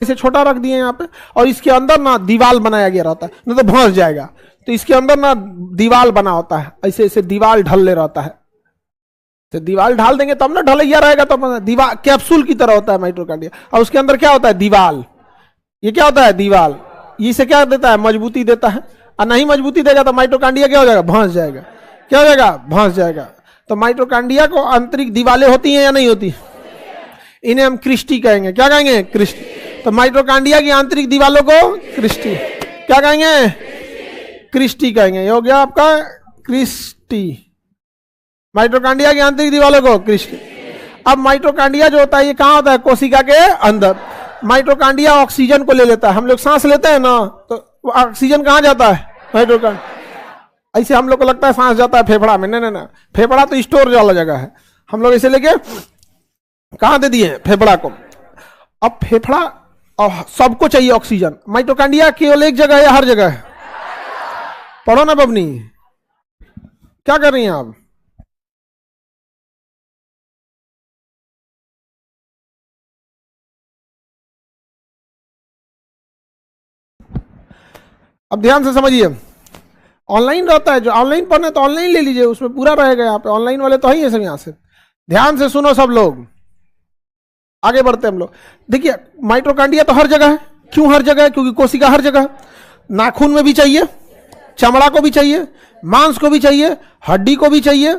इसे छोटा रख दिए यहाँ पे, और इसके अंदर ना दीवार बनाया गया रहता है, नहीं तो भंस जाएगा। तो इसके अंदर ना दीवार बना होता है, ऐसे ऐसे दीवार ढलने रहता है, तो दीवार ढाल देंगे तब ना ढलैया रहेगा। तो दीवार कैप्सूल की तरह होता है माइटोकॉन्ड्रिया, और उसके अंदर क्या होता है, दीवार। ये क्या होता है, दीवार। इसे क्या देता है, मजबूती देता है। और नहीं मजबूती देगा तो माइटोकॉन्ड्रिया क्या हो जाएगा, भंस जाएगा। क्या हो जाएगा, भंस जाएगा। तो माइटोकॉन्ड्रिया को आंतरिक दीवारें होती हैं या नहीं होती, इन्हें हम क्रिस्टी कहेंगे। क्या कहेंगे, क्रिस्टी। तो माइटोकॉन्ड्रिया की आंतरिक दीवारों को क्रिस्टी क्या कहेंगे, क्रिस्टी कहेंगे। ये हो गया आपका क्रिस्टी, माइटोकॉन्ड्रिया की आंतरिक दीवारों को क्रिस्टी। अब माइटोकॉन्ड्रिया जो होता है ये कहाँ होता है, कोशिका के अंदर। माइटोकॉन्ड्रिया ऑक्सीजन को ले लेता है। हम लोग सांस लेते हैं ना, तो ऑक्सीजन कहाँ जाता है, माइटोकॉन्ड्रिया। ऐसे हम लोग को लगता है सांस जाता है फेफड़ा में, नहीं नहीं नहीं, फेफड़ा तो स्टोर वाला जगह है। हम लोग इसे लेके कहाँ दे दिए, फेफड़ा को। अब फेफड़ा सबको चाहिए ऑक्सीजन, माइटोकॉन्ड्रिया केवल एक जगह है, हर जगह है। पढ़ो ना बबनी, क्या कर रही हैं आप। अब ध्यान से समझिए, ऑनलाइन रहता है, जो ऑनलाइन पढ़ना है तो ऑनलाइन ले लीजिए, उसमें पूरा रहेगा। यहाँ पे ऑनलाइन वाले तो है ही सब। यहाँ से ध्यान से सुनो सब लोग, आगे बढ़ते हम लोग। देखिए माइटोकॉन्ड्रिया तो हर जगह है। क्यों हर जगह है, क्योंकि कोशिका हर जगह है। नाखून में भी चाहिए, चमड़ा को भी चाहिए, मांस को भी चाहिए, हड्डी को भी चाहिए,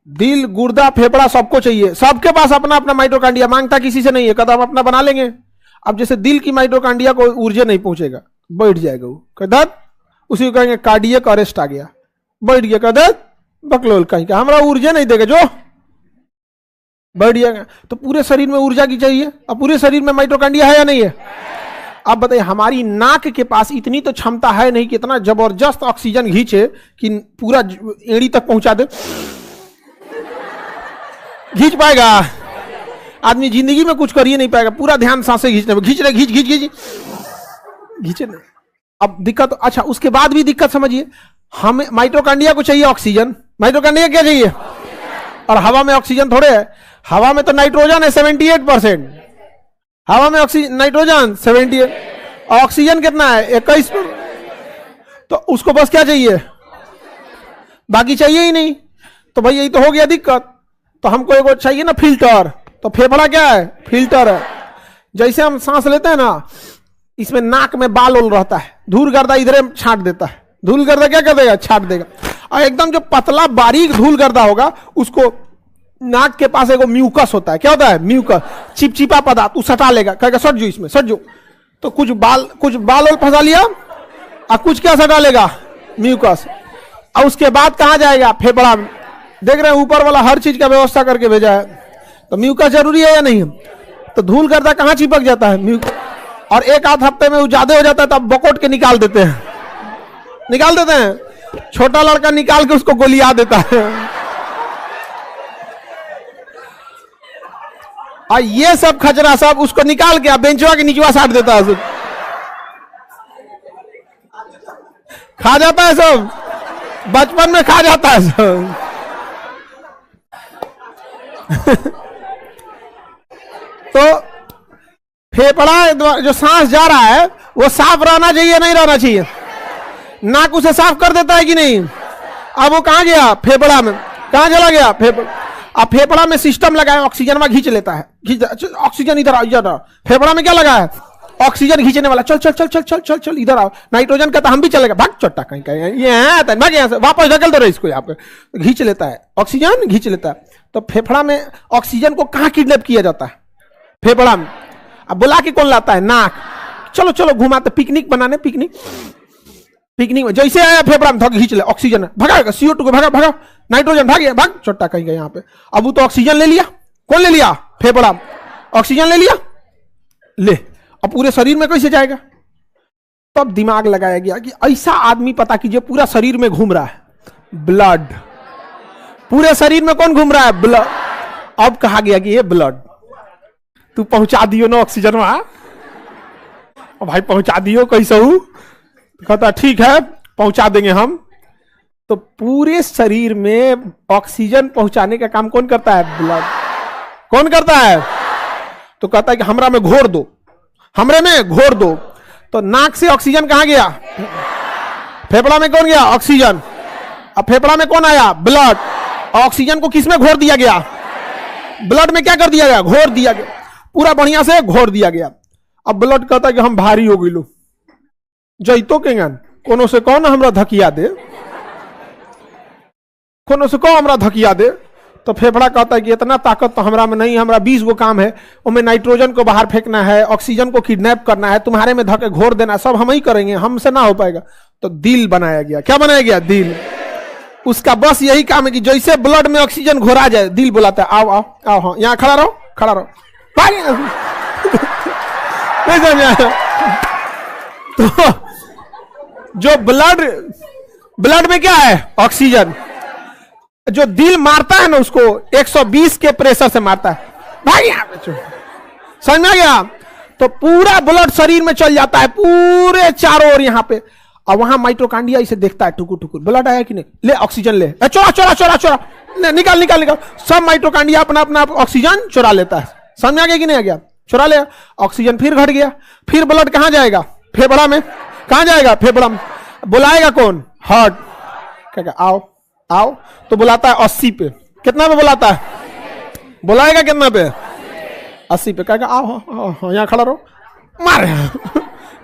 दिल, गुर्दा, फेफड़ा सबको चाहिए। सबके पास अपना अपना माइटोकॉन्ड्रिया, मांगता किसी से नहीं है, कदम अपना बना लेंगे। अब जैसे दिल की माइटोकॉन्ड्रिया को ऊर्जा नहीं पहुंचेगा, बैठ जाएगा वो, कहता उसी को कहेंगे कार्डियक अरेस्ट आ गया, बैठ गया, कहता बकलोल कहीं का, हमारा ऊर्जा नहीं देगा, जो बैठ जाएगा। तो पूरे शरीर में ऊर्जा की चाहिए, अब पूरे शरीर में माइटोकॉन्ड्रिया है या नहीं है। अब बताइए, हमारी नाक के पास इतनी तो क्षमता है नहीं कि इतना जबरदस्त ऑक्सीजन खींचे कि पूरा एड़ी तक पहुंचा दे। खींच पाएगा आदमी, जिंदगी में कुछ कर ही नहीं पाएगा। पूरा ध्यान सांसें खींचने में, खींच रहे, खींच खींच खींच खींचे नहीं। अब दिक्कत, अच्छा उसके बाद भी दिक्कत समझिए, हमें माइटोकॉन्ड्रिया को चाहिए ऑक्सीजन। माइटोकॉन्ड्रिया क्या चाहिए, और हवा में ऑक्सीजन थोड़े है। हवा में तो नाइट्रोजन है 78%, हवा में ऑक्सीजन, नाइट्रोजन 78, ऑक्सीजन कितना है 21%। तो उसको बस क्या चाहिए, बाकी चाहिए ही नहीं। तो भाई यही तो हो गया दिक्कत। तो हमको एक चाहिए ना फिल्टर, तो फेफड़ा क्या है, फिल्टर है। जैसे हम सांस लेते हैं ना, इसमें नाक में बाल ओल रहता है, धूल गर्दा इधर छाट देता है। धूल गर्दा क्या कर देगा, छाट देगा। और एकदम जो पतला बारीक धूल गर्दा होगा, उसको नाक के पास एक म्यूकस होता है। क्या होता है, म्यूकस, चिपचिपा पदार्थ, तू सटा लेगा, कहेगा सट जो इसमें, सट जो। तो कुछ बाल ओल फंसा लिया, और कुछ क्या सटा लेगा, म्यूकस। और उसके बाद कहां जाएगा, फेफड़ा में। देख रहे हैं ऊपर वाला हर चीज का व्यवस्था करके भेजा है। तो म्यूकस जरूरी है या नहीं। तो धूल गर्दा कहां चिपक जाता है, म्यूकस। और एक आध हफ्ते में वो ज्यादा हो जाता है, तब बकोट के निकाल देते हैं, निकाल देते हैं। छोटा लड़का निकाल के उसको गोलियां देता है। और ये सब खचरा सब उसको निकाल के बेंचवा के नीचवा साट देता है, खा जाता है सब, बचपन में खा जाता है सब। तो फेफड़ा जो सांस जा रहा है वो साफ रहना चाहिए, नहीं रहना चाहिए। नाक उसे साफ कर देता है कि नहीं। अब वो कहां गया, फेफड़ा में, कहां चला गया, फेफड़ा। अब फेफड़ा में सिस्टम लगा है, ऑक्सीजन में खींच लेता है, ऑक्सीजन इधर आओ, इधर आओ। फेफड़ा में क्या लगा है, ऑक्सीजन खींचने वाला, चल चल चल चल चल चल चल इधर आओ। नाइट्रोजन कहता हम भी चलेगा, भाग चोटा कहीं कहीं, ये भाग यहाँ से, वापस ढकल दो इसको, यहाँ पे खींच लेता है, ऑक्सीजन खींच लेता है। तो फेफड़ा में ऑक्सीजन को कहाँ किडनैप किया जाता है, फेफड़ा में। अब बुला के कौन लाता है, नाक। चलो चलो घुमाते, पिकनिक बनाने, पिकनिक में जैसे आया फेफड़ा में धक खींच ले, ऑक्सीजन भगाएगा, CO2 को भगा भगा, नाइट्रोजन भाग गया, भाग छोटा कहीं गया यहाँ पे। अब वो तो ऑक्सीजन ले लिया, कौन ले लिया, फेफड़ा, ऑक्सीजन ले लिया, ले। अब पूरे शरीर में कैसे जाएगा। तब दिमाग लगाया गया कि ऐसा आदमी पता कीजिए पूरा शरीर में घूम रहा है, ब्लड। पूरे शरीर में कौन घूम रहा है, ब्लड। अब कहा गया कि ये ब्लड तू पहुंचा दियो ना ऑक्सीजन वहां, भाई पहुंचा दियो कैसे हूं। कहता ठीक है पहुंचा देंगे हम। तो पूरे शरीर में ऑक्सीजन पहुंचाने का काम कौन करता है, ब्लड। कौन करता है। तो कहता है कि हमरा में घोर दो, हमरे में घोर दो। तो नाक से ऑक्सीजन कहां गया? फेफड़ा में कौन गया? ऑक्सीजन। अब फेफड़ा में कौन आया? ब्लड। ऑक्सीजन को किस में घोर दिया गया? ब्लड में क्या कर दिया गया? घोर दिया गया, पूरा बढ़िया से घोर दिया गया। अब ब्लड कहता है कि हम भारी हो गई लो जैतो केंगन कोनो से कौन हमरा धकिया दे, कोनो से कौन हमरा धकिया दे। तो फेफड़ा कहता है कि इतना ताकत तो हमरा में नहीं, हमरा 20 गो काम है, उनमें नाइट्रोजन को बाहर फेंकना है, ऑक्सीजन को किडनैप करना है, तुम्हारे में धके घोर देना, सब हम ही करेंगे, हमसे ना हो पाएगा। तो दिल बनाया गया। क्या बनाया गया? दिल। उसका बस यही काम है कि जैसे ब्लड में ऑक्सीजन घोरा जाए, दिल बुलाता है आओ आओ आओ, हाँ यहाँ खड़ा रहो, खड़ा रहो। नहीं समझा? तो जो ब्लड में क्या है? ऑक्सीजन। जो दिल मारता है ना उसको 120 के प्रेशर से मारता है भाई, समझ में आ गया? तो पूरा ब्लड शरीर में चल जाता है, पूरे चारों ओर यहाँ पे। और वहां माइटोकांड्रिया इसे देखता है, टुकुर टुकुर ब्लड आया कि नहीं, ले ऑक्सीजन ले, चोरा चोरा चोरा चोरा, निकाल निकाल निकाल। सब माइटोकांड्रिया अपना अपना ऑक्सीजन चुरा लेता है। समझ में आ गया कि नहीं आ गया? चुरा लिया, ऑक्सीजन फिर घट गया, फिर ब्लड कहां जाएगा? फेफड़ा में। कहां जाएगा? फेफड़ा में। बुलाएगा कौन? हार्ट। क्या आओ आओ, तो बुलाता है 80 पे। कितना पे बुलाता है? बुलाएगा कितना पे? 80 पे। कहेगा आओ यहाँ खड़ा रहो, मारे।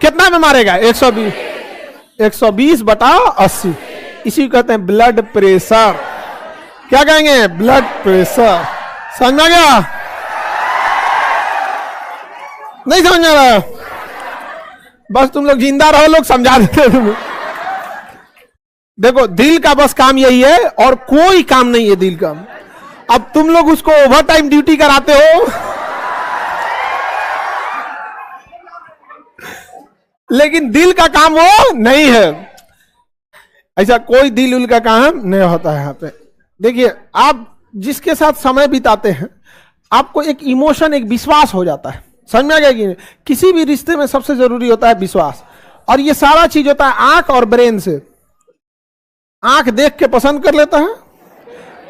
कितना में मारेगा? 120। 120 बटा 80, इसी को कहते हैं ब्लड प्रेशर। क्या कहेंगे? Blood pressure. समझ में आ गया? नहीं समझ में आ रहा? बस तुम लोग जिंदा रहो, लोग समझा देते हैं तुम्हें। देखो दिल का बस काम यही है और कोई काम नहीं है दिल का। अब तुम लोग उसको ओवर टाइम ड्यूटी कराते हो, लेकिन दिल का काम वो नहीं है। ऐसा कोई दिल उल का काम नहीं होता है यहाँ पे। देखिए आप जिसके साथ समय बिताते हैं, आपको एक इमोशन, एक विश्वास हो जाता है। समझ में आ गया कि नहीं? किसी भी रिश्ते में सबसे जरूरी होता है विश्वास, और ये सारा चीज होता है आंख और ब्रेन से। आंख देख के पसंद कर लेता है,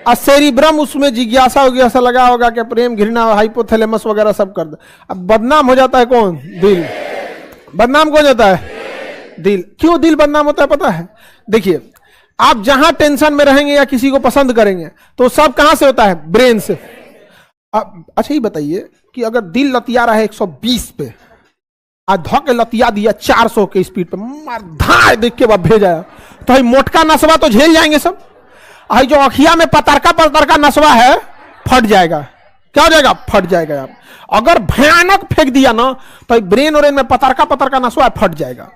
और सेरिब्रम उसमें जिज्ञासा उज्ञासा लगा होगा कि प्रेम, घृणा, हाइपोथैलेमस वगैरह सब कर दे। अब बदनाम हो जाता है कौन? दिल। बदनाम कौन जाता है? दिल। क्यों दिल बदनाम होता है पता है? देखिए आप जहां टेंशन में रहेंगे या किसी को पसंद करेंगे तो सब कहां से होता है? ब्रेन से। अब अच्छा ही बताइए कि अगर दिल लतिया रहा है 120 पे, आज धोके लतिया दिया 400 के स्पीड पे, मार धार देख के बाद भेजा, तो भाई मोटका नसवा तो झेल जाएंगे सब। आई जो अखिया में पतरका नसवा है फट जाएगा। क्या हो जाएगा? फट जाएगा। आप अगर भयानक फेंक दिया ना तो ब्रेन और में पतरका नसवा फट जाएगा,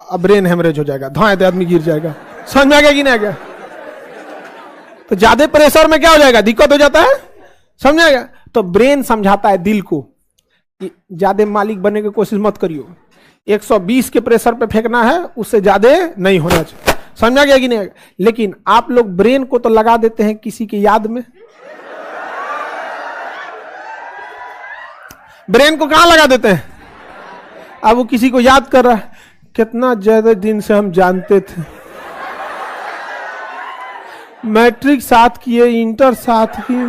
अब ब्रेन हेमरेज हो जाएगा, धोए दे आदमी गिर जाएगा। समझ में आ गया कि नहीं आ गया? तो ज्यादा प्रेशर में क्या हो जाएगा? दिक्कत हो जाता है। समझ आ गया? तो ब्रेन समझाता है दिल को कि ज्यादा मालिक बनने की कोशिश मत करियो, 120 के प्रेशर पे फेंकना है, उससे ज्यादा नहीं होना चाहिए। समझा गया कि नहीं? लेकिन आप लोग ब्रेन को तो लगा देते हैं किसी की याद में। ब्रेन को कहां लगा देते हैं? अब वो किसी को याद कर रहा है, कितना ज्यादा दिन से हम जानते थे, मैट्रिक साथ किए, इंटर साथ किए,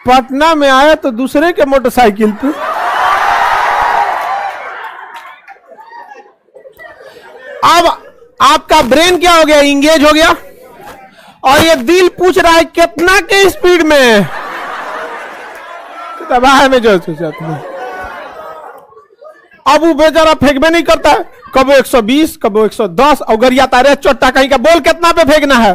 पटना में आया तो दूसरे के मोटरसाइकिल पे। अब आपका ब्रेन क्या हो गया? इंगेज हो गया, और ये दिल पूछ रहा है कितना के स्पीड में तबाह में जो अब वो बेचारा फेंकबे नहीं करता है, कबो 120 कबो 110, और गरियाता रहे चोट्टा कहीं का, बोल कितना पे फेंकना है,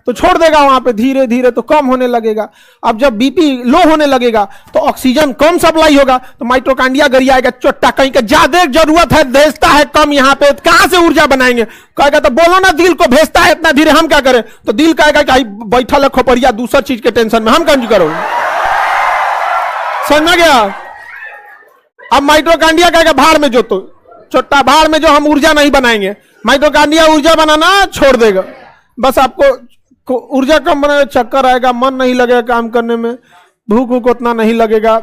तो छोड़ देगा वहां पे। धीरे धीरे तो कम होने लगेगा। अब जब बीपी लो होने लगेगा तो ऑक्सीजन कम सप्लाई होगा, तो माइटोकांड्रिया गरियाएगा, चोट्टा कहीं का ज्यादा जरूरत है, भेजता है कम, यहाँ पे कहां से ऊर्जा बनाएंगे? कहेगा तो बोलो ना दिल को भेजता है इतना धीरे, हम क्या करें? तो दिल कहेगा कि बैठा है खोपड़िया दूसर चीज के टेंशन में, हम कौन करो? समझ में गया? अब माइटोकांड्रिया कहेगा भाड़ में जो, तो चोट्टा भाड़ में जो, हम ऊर्जा नहीं बनाएंगे। माइटोकांड्रिया ऊर्जा बनाना छोड़ देगा, बस आपको ऊर्जा कम बनाने, चक्कर आएगा, मन नहीं लगेगा काम करने में, भूख उतना नहीं लगेगा।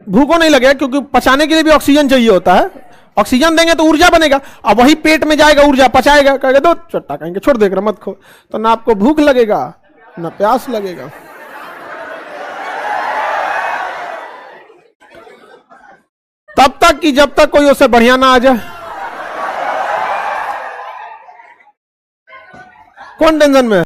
भूखो नहीं लगेगा क्योंकि पचाने के लिए भी ऑक्सीजन चाहिए होता है। ऑक्सीजन देंगे तो ऊर्जा बनेगा, अब वही पेट में जाएगा, ऊर्जा पचाएगा, कहेगा दो चट्टा कहेंगे छोड़ देगा मत खो, तो ना आपको भूख लगेगा ना प्यास लगेगा। तब तक कि जब तक कोई उससे बढ़िया ना आ जाए। कौन टेंशन में है?